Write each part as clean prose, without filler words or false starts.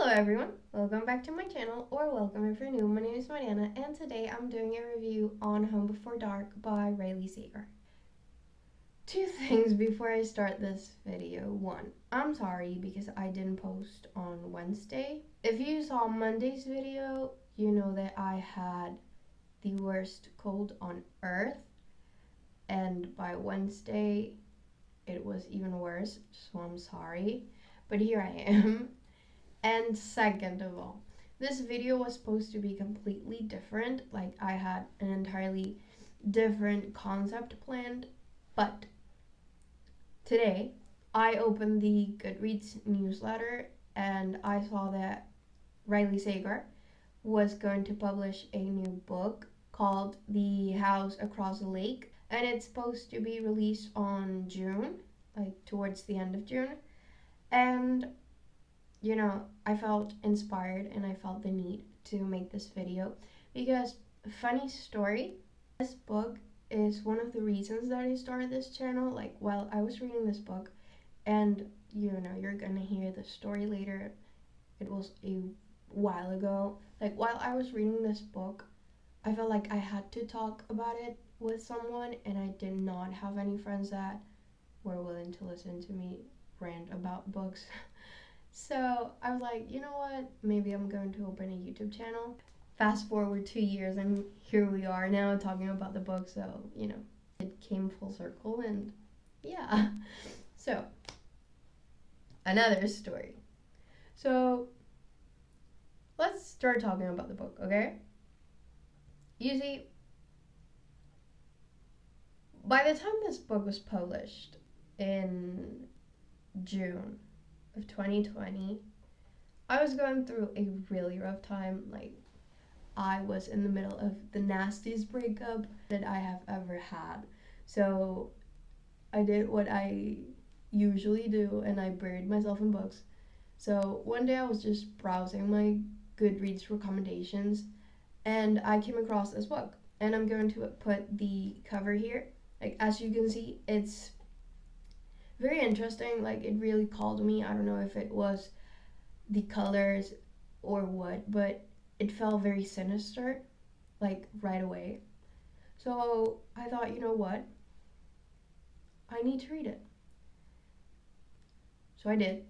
Hello everyone, welcome back to my channel, or welcome if you're new. My name is Mariana, and today I'm doing a review on Home Before Dark by Riley Sager. Two things before I start this video. One, I'm sorry because I didn't post on Wednesday. If you saw Monday's video, you know that I had the worst cold on earth, and by Wednesday it was even worse, so I'm sorry. But here I am. And second of all, this video was supposed to be completely different. Like, I had an entirely different concept planned. But today, I opened the Goodreads newsletter and I saw that Riley Sager was going to publish a new book called The House Across the Lake. And it's supposed to be released on June, like towards the end of June. And I felt inspired and I felt the need to make this video because, funny story, this book is one of the reasons that I started this channel. Like, while I was reading this book, and you're gonna hear the story later, it was a while ago. Like, while I was reading this book, I felt like I had to talk about it with someone, and I did not have any friends that were willing to listen to me rant about books. So I was like, you know what? Maybe I'm going to open a YouTube channel. Fast forward 2 years, and here we are now talking about the book. So, it came full circle, and yeah. So, another story. So, let's start talking about the book, okay? You see, by the time this book was published in June of 2020, I was going through a really rough time. Like, I was in the middle of the nastiest breakup that I have ever had. So I did what I usually do, and I buried myself in books. So one day I was just browsing my Goodreads recommendations, and I came across this book. And I'm going to put the cover here. Like, as you can see, it's very interesting. Like, it really called me. I don't know if it was the colors or what, but it felt very sinister, like, right away. So I thought, you know what? I need to read it. So I did.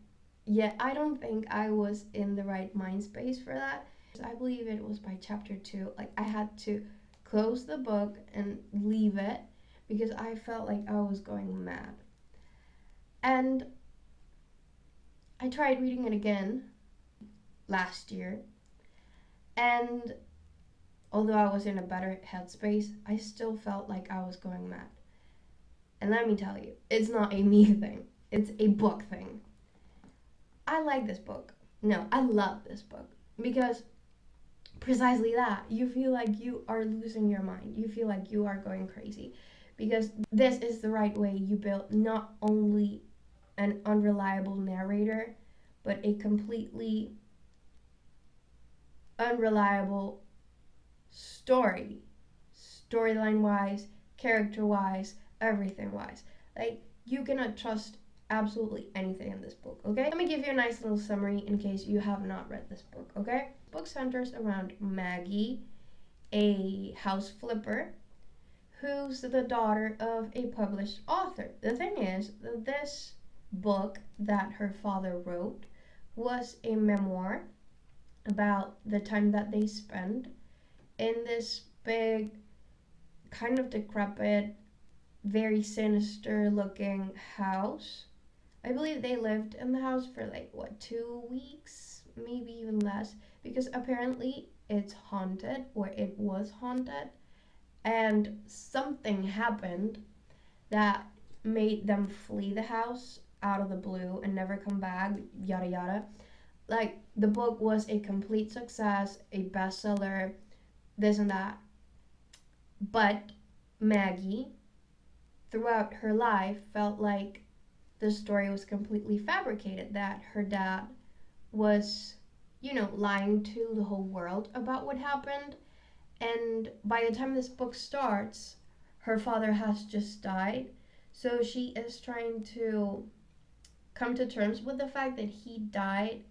Yet I don't think I was in the right mind space for that. I believe it was by chapter 2. Like, I had to close the book and leave it because I felt like I was going mad. And I tried reading it again last year, and although I was in a better headspace, I still felt like I was going mad. And let me tell you, it's not a me thing, it's a book thing. I like this book. No, I love this book because precisely that. You feel like you are losing your mind. You feel like you are going crazy because this is the right way you build not only an unreliable narrator, but a completely unreliable storyline wise, character wise, everything wise. Like, you cannot trust absolutely anything in this book, okay? Let me give you a nice little summary in case you have not read this book, okay? The book centers around Maggie, a house flipper who's the daughter of a published author. The thing is, this book that her father wrote was a memoir about the time that they spent in this big, kind of decrepit, very sinister looking house. I believe they lived in the house for 2 weeks, maybe even less, because apparently it's haunted, or it was haunted, and something happened that made them flee the house out of the blue and never come back, yada yada. Like, the book was a complete success, a bestseller, this and that. But Maggie, throughout her life, felt like the story was completely fabricated, that her dad was, lying to the whole world about what happened. And by the time this book starts, her father has just died. So she is trying to come to terms with the fact that he died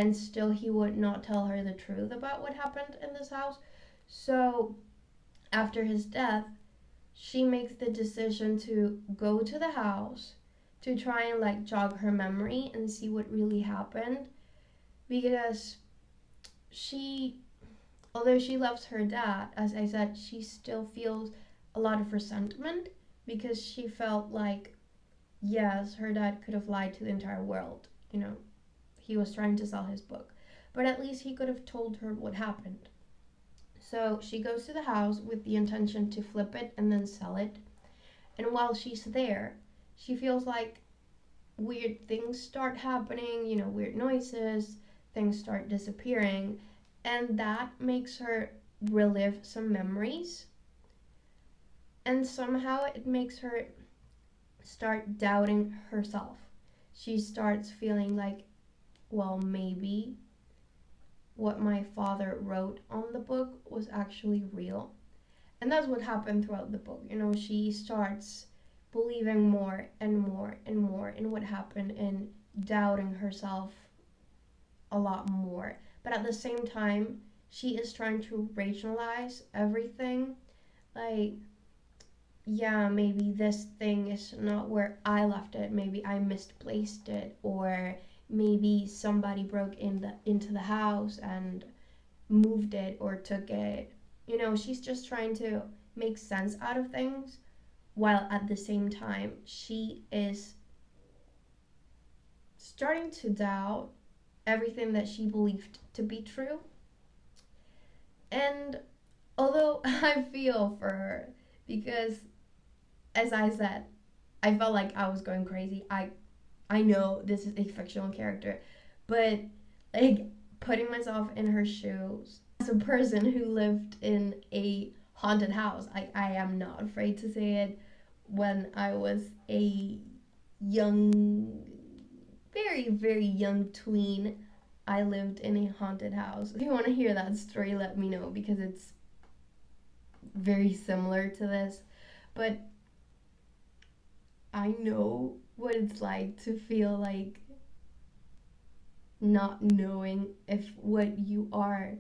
and still he would not tell her the truth about what happened in this house. So after his death, she makes the decision to go to the house to try and like jog her memory and see what really happened, because she, although she loves her dad, as I said, she still feels a lot of resentment because she felt like, yes, her dad could have lied to the entire world. You know, he was trying to sell his book, but at least he could have told her what happened. So she goes to the house with the intention to flip it and then sell it. And while she's there, she feels like weird things start happening, you know, weird noises, things start disappearing, and that makes her relive some memories. And somehow it makes her start doubting herself. She starts feeling like, well, maybe what my father wrote on the book was actually real. And that's what happened throughout the book. You know, she starts believing more and more and more in what happened and doubting herself a lot more. But at the same time, she is trying to rationalize everything. Like, yeah, maybe this thing is not where I left it. Maybe I misplaced it, or maybe somebody broke into the house and moved it or took it. You know, she's just trying to make sense out of things, while at the same time she is starting to doubt everything that she believed to be true. And although I feel for her, because as I said, I felt like I was going crazy. I know this is a fictional character, but like putting myself in her shoes as a person who lived in a haunted house, I am not afraid to say it. When I was a young, very, very young tween, I lived in a haunted house. If you want to hear that story, let me know, because it's very similar to this. But I know what it's like to feel like not knowing if what you are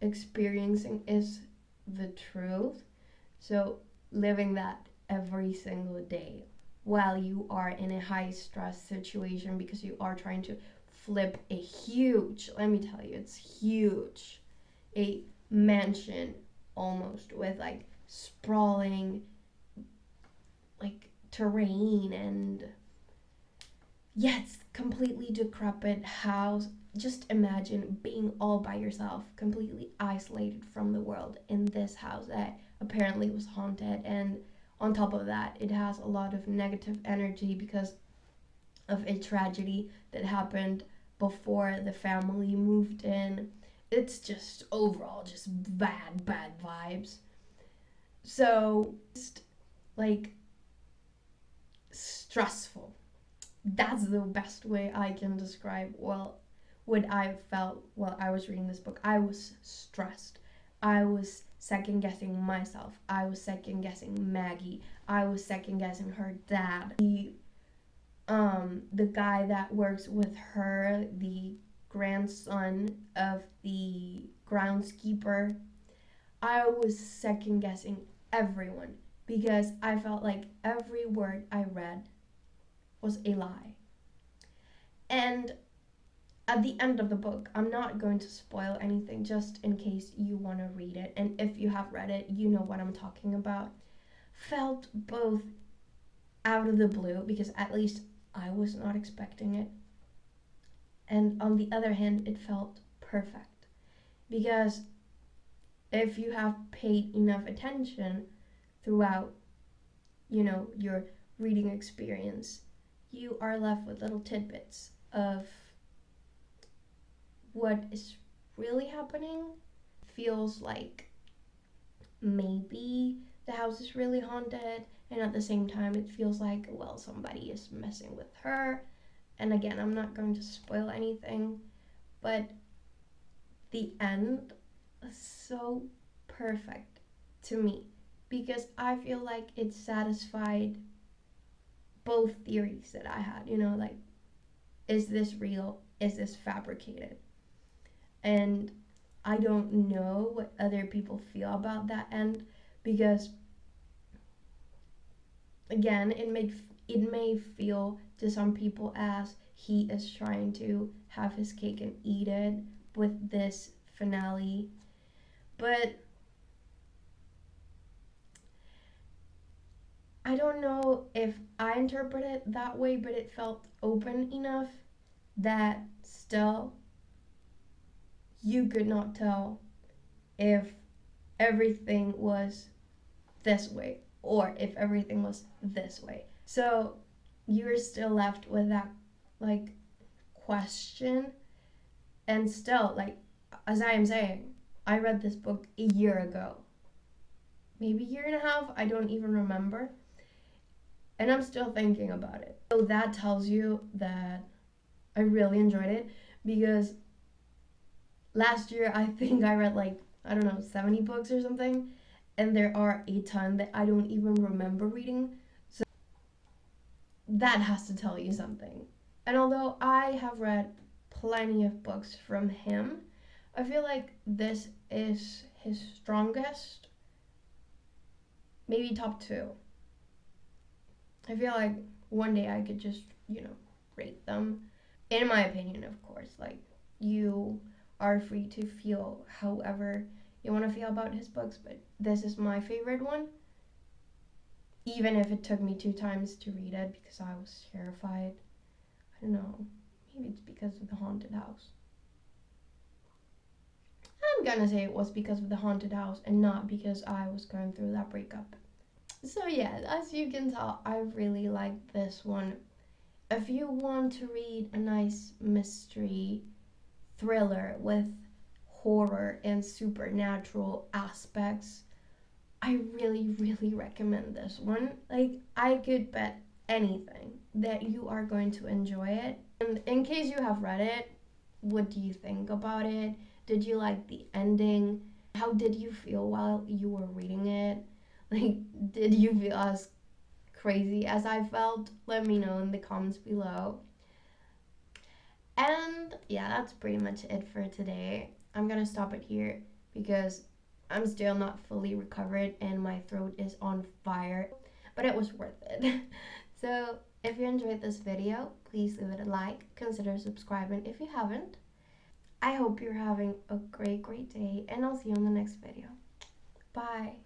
experiencing is the truth. So living that every single day while you are in a high stress situation, because you are trying to flip a huge, let me tell you, it's huge, a mansion almost, with like sprawling like terrain, and yeah, it's completely decrepit house. Just imagine being all by yourself, completely isolated from the world in this house that apparently was haunted. And on top of that, it has a lot of negative energy because of a tragedy that happened before the family moved in. It's just overall just bad vibes. So just like stressful. That's the best way I can describe, well, what I felt while I was reading this book. I was stressed. I was second guessing myself. I was second guessing Maggie. I was second guessing her dad. The guy that works with her, the grandson of the groundskeeper. I was second guessing everyone because I felt like every word I read was a lie. And at the end of the book, I'm not going to spoil anything just in case you want to read it. And if you have read it, you know what I'm talking about. Felt both out of the blue, because at least I was not expecting it. And on the other hand, it felt perfect. Because if you have paid enough attention throughout, your reading experience, you are left with little tidbits of what is really happening. Feels like maybe the house is really haunted, and at the same time it feels like, well, somebody is messing with her. And again, I'm not going to spoil anything, but the end is so perfect to me, because I feel like it satisfied both theories that I had, like, is this real? is this fabricated? And I don't know what other people feel about that end, because again, it may feel to some people as he is trying to have his cake and eat it with this finale. But I don't know if I interpret it that way, but it felt open enough that still you could not tell if everything was this way or if everything was this way. So you're still left with that like question. And still, like, as I am saying, I read this book a year ago, maybe a year and a half, I don't even remember, and I'm still thinking about it. So that tells you that I really enjoyed it, because last year I think I read like, I don't know, 70 books or something, and there are a ton that I don't even remember reading. So that has to tell you something. And although I have read plenty of books from him, I feel like this is his strongest, maybe top two. I feel like one day I could just, rate them. In my opinion, of course. Like, you are free to feel however you want to feel about his books, but this is my favorite one. Even if it took me 2 times to read it because I was terrified. I don't know. Maybe it's because of the haunted house. I'm gonna say it was because of the haunted house and not because I was going through that breakup. So yeah, as you can tell, I really like this one. If you want to read a nice mystery thriller with horror and supernatural aspects, I really, really recommend this one. Like, I could bet anything that you are going to enjoy it. And in case you have read it, what do you think about it? Did you like the ending? How did you feel while you were reading it? Like, did you feel as crazy as I felt? Let me know in the comments below. And yeah, that's pretty much it for today. I'm gonna stop it here because I'm still not fully recovered and my throat is on fire, but it was worth it. So if you enjoyed this video, please leave it a like, consider subscribing if you haven't. I hope you're having a great day, and I'll see you in the next video. Bye.